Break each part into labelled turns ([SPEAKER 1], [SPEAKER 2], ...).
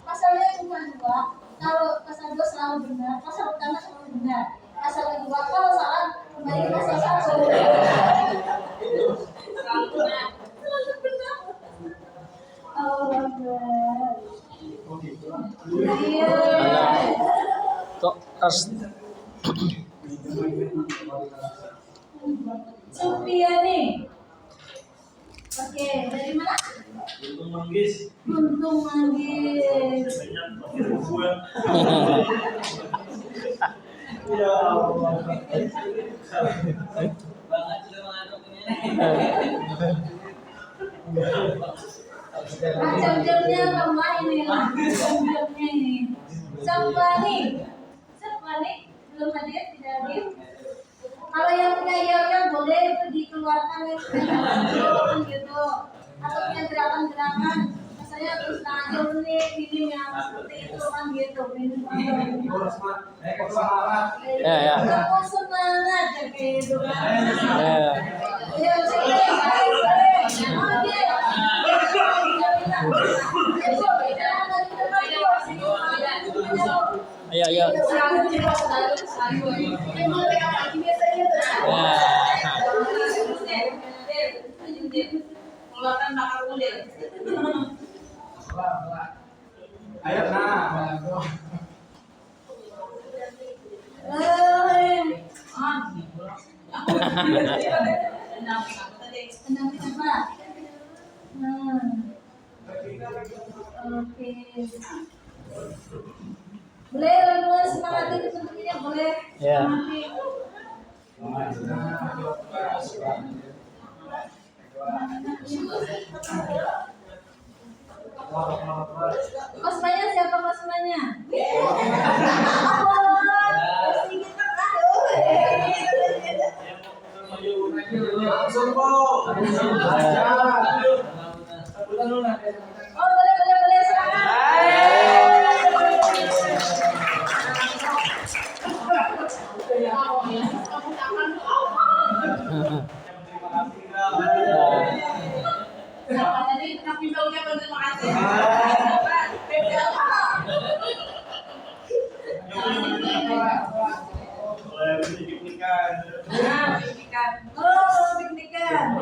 [SPEAKER 1] Pasalnya cuma dua. Kalau pasal dua selalu benar, pasal pertama selalu benar. Pasal kedua kalau salah kembali ke pasal satu. Selalu benar. Selalu benar. Iya.
[SPEAKER 2] Kok harus
[SPEAKER 1] Sophia nih. Oke, dari mana?
[SPEAKER 3] Untung manggis.
[SPEAKER 1] Untung manggis.
[SPEAKER 3] Ya Allah.
[SPEAKER 1] Jam-jamnya lemah ini lah. Jam-jamnya ini. Siapa nih? Belum hadir, tidak hadir. Kalau yang punya yel-yel boleh itu dikeluarkan gitu. Atau punya gerakan-gerakan, misalnya terus tangan ini yang seperti itu kan gitu.
[SPEAKER 2] ya.
[SPEAKER 1] Kamu semangat kayak gitu kan.
[SPEAKER 2] Ya. Ayo.
[SPEAKER 1] Keluarkan bakal kulit.
[SPEAKER 3] Ayo nah.
[SPEAKER 1] Oke. Boleh semangatin teman-temannya boleh.
[SPEAKER 2] Ya.
[SPEAKER 1] Kosmanya siapa kosmanya?
[SPEAKER 3] Langsung kok.
[SPEAKER 1] Oh boleh silakan. Jadi kami ucapkan terima kasih.
[SPEAKER 3] Piknikan.
[SPEAKER 1] Oh, piknikan.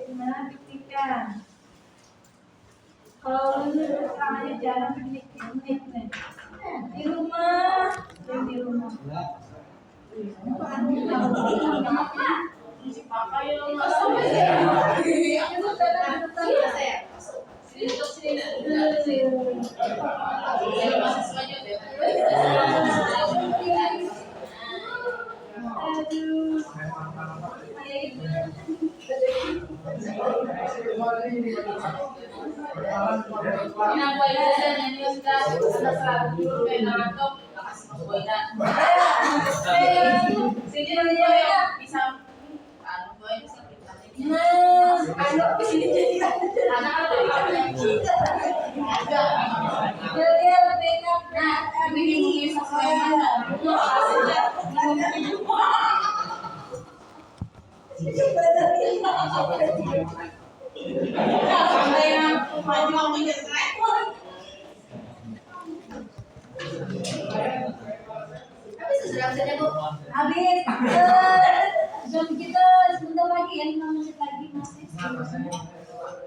[SPEAKER 1] Gimana piknikan? Kalau lu sekarang aja jarang piknik nih. Di rumah. Papa yang habis jam kita sebentar lagi ya, 5 menit lagi masih.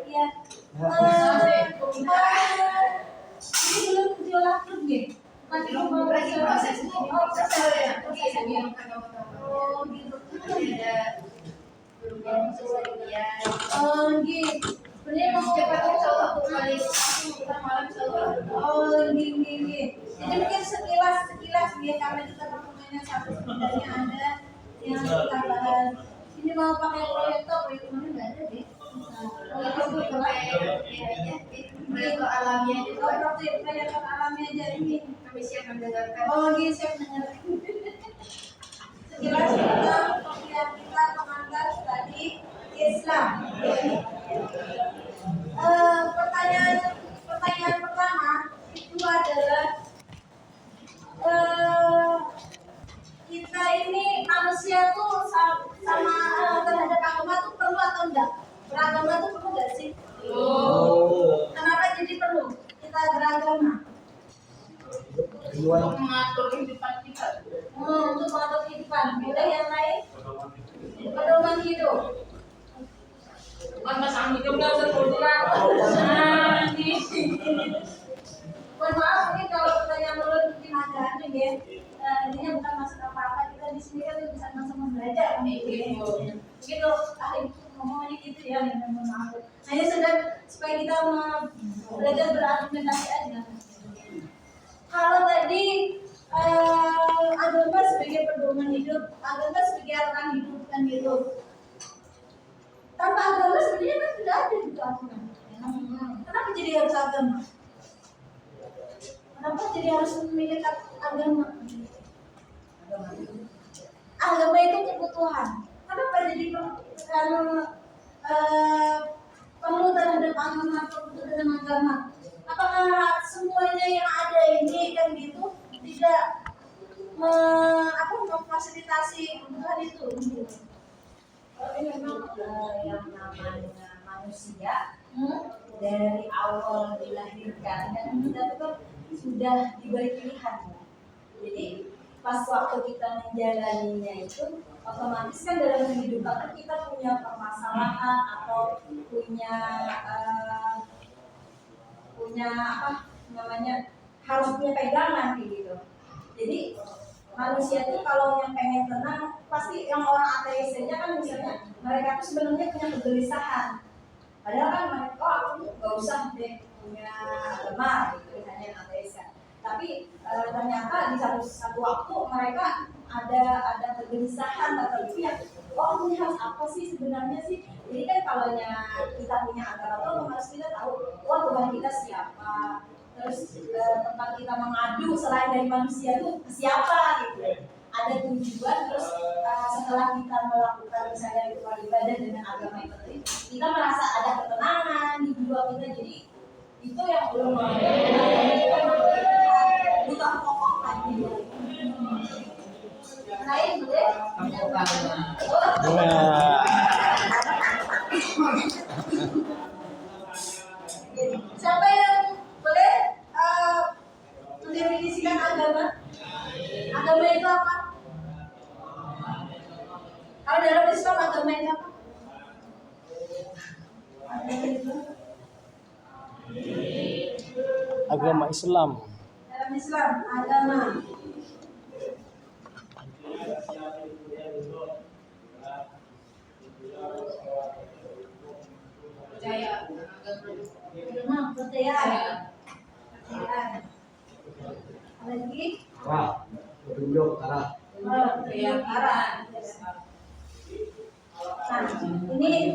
[SPEAKER 1] Iya. Ini belum jualan klub deh. Masih mau proses. Oh gitu. Gitu. Sebenarnya mau satu kali malam oh gini. Jadi mungkin sekilas biar kami kita dokumennya satu sebenarnya ada yang kita bahas. Ini mau pakai proyektor mana nggak ada deh. Proyektor alamiah itu proyektor alamiah aja ini. Kami siap mendengarkan. Oh gitu siap mendengarkan. Sekilas kita pengantar studi Islam.
[SPEAKER 4] untuk mengatur kehidupan kita.
[SPEAKER 1] Untuk mengatur kehidupan. Boleh yang lain? Pedoman hidup.
[SPEAKER 4] Bukan pasang hidup belajar kultural.
[SPEAKER 1] Mohon maaf mungkin kalau pertanyaan mulut mungkin agak aneh ya. Intinya bukan maksud apa-apa, kita di sini kan bisa sama-sama belajar kan gitu ya. Mungkin kalau ahli ngomongnya gitu ya, mohon maaf. Hanya sudah supaya kita belajar berargumentasi aja. Kalau tadi agama sebagai pedoman hidup, agama sebagai arahan hidup kan gitu. Tanpa agama sebenarnya kan sudah ada gitu aturan. Kenapa jadi harus agama? Kenapa jadi harus memiliki agama? Agama itu kebutuhan. Kenapa jadi perlu terhadap agama atau terhadap agama? Apakah semuanya yang ada ini kan gitu tidak memfasilitasi kebutuhan itu? Gitu.
[SPEAKER 5] Tapi memang yang namanya manusia dari awal dilahirkan kan kita tuh kan sudah diberi pilihan. Jadi pas waktu kita menjalaninya itu otomatis kan dalam kehidupan kan kita punya permasalahan atau punya apa namanya harus punya pegangan gitu. Jadi manusia itu kalau yang pengen tenang pasti yang orang ateis saja kan misalnya mereka tuh sebenarnya punya kegelisahan. Padahal kan mereka aku nggak usah deh punya agama gitu misalnya yang ateis kan. Tapi ternyata di satu waktu mereka ada kegelisahan atau itu yang ini harus apa sih sebenarnya sih. Jadi kan kalau kita punya agama tuh harus kita tahu Tuhan kita siapa. Terus tempat kita mengadu selain dari manusia itu siapa gitu. Ada tujuan terus setelah kita melakukan misalnya ritual ibadah dengan agama itu tadi, kita merasa ada ketenangan di jiwa kita. Jadi itu yang belum bukan pokok lagi.
[SPEAKER 1] Lain boleh? Siapa yang boleh mendefinisikan agama? Agama itu apa? Kalau dalam Islam agama itu apa?
[SPEAKER 2] Agama Islam.
[SPEAKER 1] Dalam Islam agama.
[SPEAKER 4] Percaya
[SPEAKER 1] Agama percayaan. Lagi?
[SPEAKER 3] Petunjuk arah.
[SPEAKER 1] Arah. Nah, ini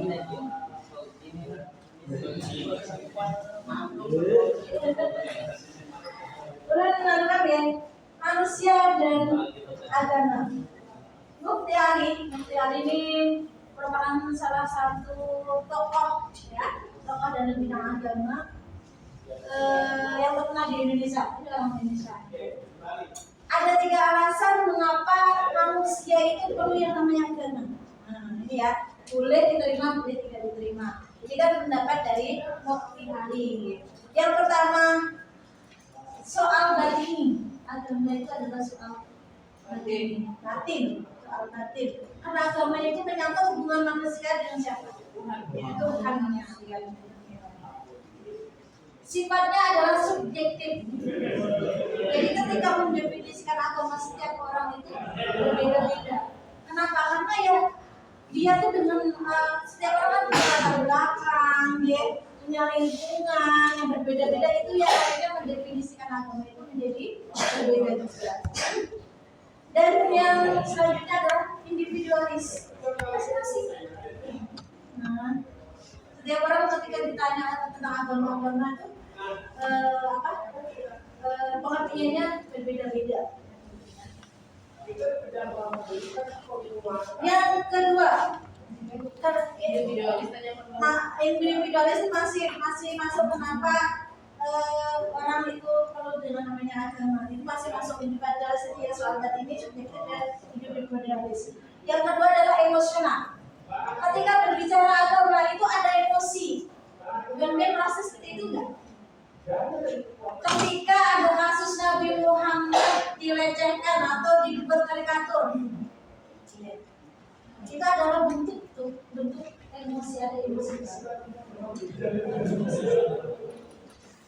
[SPEAKER 1] udah menanam ya manusia dan agama. Mufti Ali ini merupakan salah satu tokoh dalam bidang agama yang terkenal di Indonesia. Ini orang Indonesia. Ada 3 alasan mengapa manusia itu perlu yang namanya agama. Ini ya, boleh diterima, boleh tidak diterima. Ini kan pendapat dari Mufti Ali. Yang pertama, soal batini. Agama itu adalah soal batin. Soal batin. Karena agama itu menyangkut hubungan manusia dengan siapa? Tuhan manusia. Sifatnya adalah subjektif. Jadi ketika mendefinisikan agama setiap orang itu berbeda-beda. Kenapa? Karena ya dia tuh dengan setiap orang punya latar belakang, dia punya lingkungan yang berbeda-beda, itu yang akhirnya mendefinisikan agama itu menjadi berbeda juga. Dan yang selanjutnya adalah individualis. Masing-masing. Nah, setiap orang ketika ditanya tentang agama itu pengertiannya berbeda-beda. Yang kedua, individualis masih masuk. Kenapa orang itu perlu dengan namanya agama? Itu masih masuk individualis. Ya, soal ini subjektif dan individualis. Yang kedua adalah emosional. Ketika berbicara agama itu ada emosi. Dan merasa seperti itu enggak? Ketika ada kasus Nabi Muhammad itu adalah bentuk emosi, ada emosi.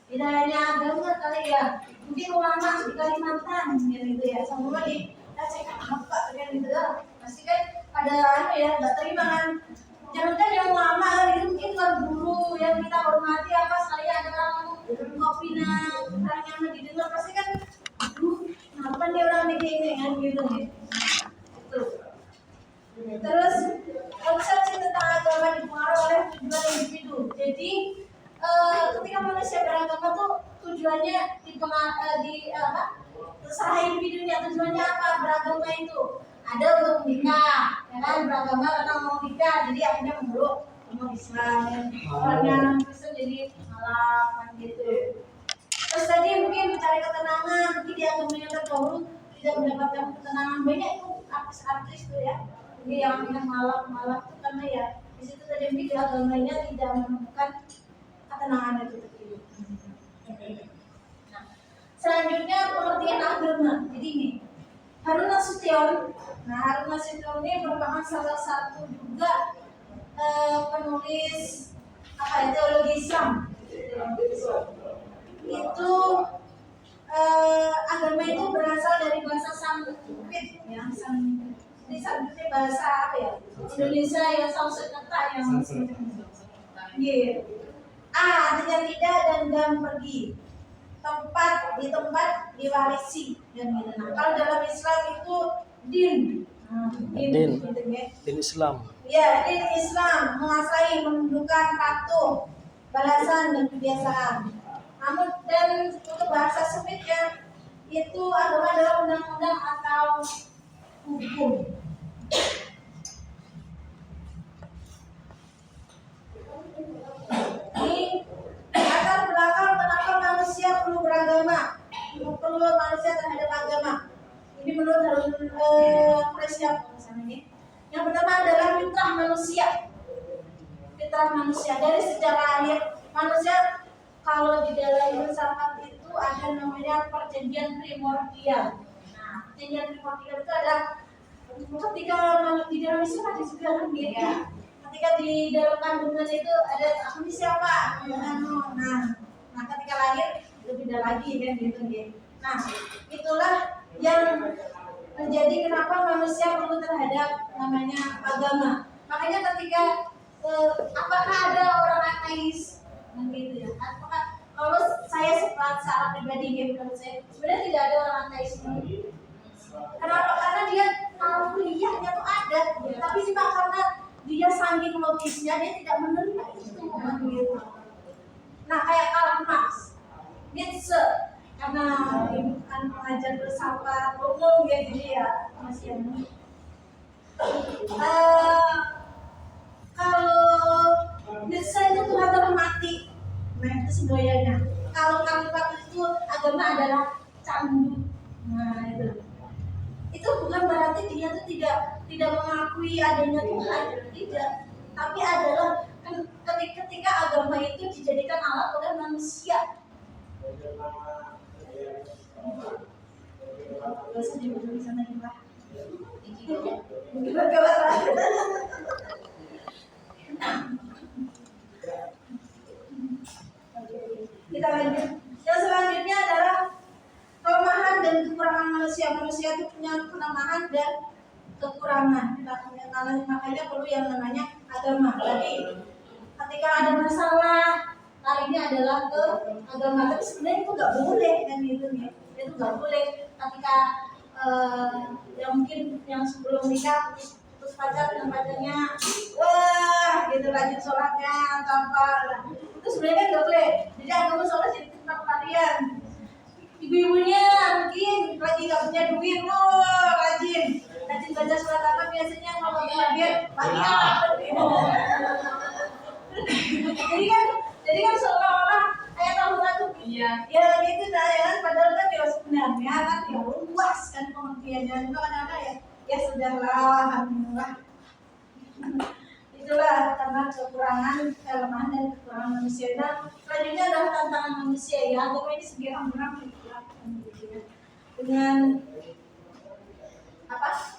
[SPEAKER 1] Tidak hanya agama kali ya, mungkin ulama di Kalimantan gitu ya, sama di Aceh apa kan gitu ya, pasti kan ada ya nggak terima kan. Jangan yang ulama kan itu mungkin kan guru yang kita hormati apa sekali ada orang ngopina kurang nyaman didengar pasti kan, kenapa dia orang begini kan gitu nih. Terus konsepsi tentang agama dipengaruhi oleh tujuan individu. Jadi ketika manusia beragama tuh tujuannya terserah individunya. Tujuannya apa beragama itu? Ada untuk menikah, ya kan, beragama karena mau nikah, jadi akhirnya memeluk umat Islam. Orang yang Kristen jadi malah kan gitu. Terus tadi mungkin mencari ketenangan, mungkin di agama yang terdahulu tidak mendapatkan ketenangan. Banyak itu artis-artis tuh ya, ini yang malam tuh karena ya di situ tadi mungkin di agamanya tidak menemukan ketenangan itu tadi. Nah, selanjutnya pengertian agama. Jadi ini Harun Nasution. Nah, Harun Nasution ini merupakan salah satu juga penulis teologi Islam. Itu agama itu berasal dari bahasa Sanskrit ya, di Sanskrit bahasa apa ya? Indonesia ya Sanskerta yang artinya tidak dan gam pergi. Tempat diwarisi dan gitu. Nah, kalau dalam Islam itu din gitu ya.
[SPEAKER 2] Din Islam.
[SPEAKER 1] Ya, din Islam menguasai, menunjukkan patuh, balasan dan kebiasaan. Namun dan untuk bahasa sempitnya itu agama adalah undang-undang atau hukum. Ini latar belakang kenapa manusia perlu beragama, perlu manusia terhadap agama. Ini menurut Harun Nasution misalnya. Yang pertama adalah fitrah manusia. Fitrah manusia dari sejarah lahir manusia. Kalau di dalam filsafat itu ada namanya perjanjian primordial. Nah, perjanjian primordial itu ada ketika di dalam Islam ada juga kan ya. Ketika di dalam kandungan itu ada aku ini siapa? Nah, ketika lahir itu beda lagi kan gitu ya. Nah, itulah yang menjadi kenapa manusia perlu terhadap namanya agama. Makanya ketika apakah ada orang ateis gitu ya? Apakah kalau saya secara pribadi menurut saya sebenarnya tidak ada orang ateis ini. Kenapa? Karena dia tahu kuliahnya tuh ada, tapi cuma karena dia saking logisnya dia tidak menerima itu gitu. Nah, kayak Karl Marx, Nietzsche, karena bukan mengajar filsafat umum ya, jadi ya masih yang kalau Nietzsche itu Tuhan telah mati. Nah, itu semuanya. Kalau Karl Marx itu agama adalah candu. Nah, itu bukan berarti dia itu tidak mengakui adanya Tuhan, tidak. Tapi adalah ketika agama itu dijadikan alat oleh manusia. Biasa di sana juga. Kita lanjut. Yang selanjutnya adalah kelemahan dan kekurangan manusia. Manusia itu punya kelemahan dan kekurangan. Makanya perlu yang namanya agama. Jadi ketika ada masalah, larinya adalah ke agama. Tapi sebenarnya itu nggak boleh kan gitu ya. Itu nggak boleh. Ketika yang mungkin yang sebelum nikah putus pacar dengan pacarnya, wah gitu lanjut sholatnya atau apa. Itu sebenarnya nggak boleh. Jadi agama sholat jadi tempat pelarian. Ibu-ibunya mungkin lagi nggak punya duit, rajin baca surat apa biasanya kalau dia lagi apa? Jadi kan seolah-olah kayak Al-Quran tuh, ya gitu ya, padahal kan ya sebenarnya kan ya luas kan pengertiannya, itu kadang-kadang ya sudahlah, alhamdulillah. Itulah karena kekurangan, kelemahan dan kekurangan manusia. Dan selanjutnya adalah tantangan manusia ya. Agama ini sebenarnya dengan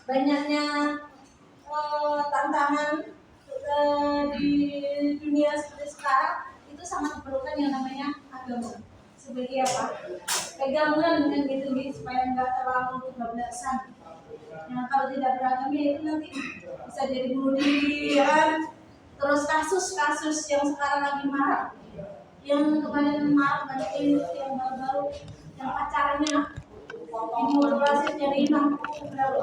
[SPEAKER 1] banyaknya
[SPEAKER 5] tantangan di dunia seperti sekarang itu sangat diperlukan yang namanya agama. Sebagai apa? Pegangan yang gitu supaya nggak terlalu kebablasan. Yang kalau tidak beragama itu nanti bisa jadi bunuh diri, ya kan? Terus kasus-kasus yang sekarang lagi marak, yang kemarin marak banyak ini yang baru-baru, yang pacarnya dimutasi jadi 60 berapa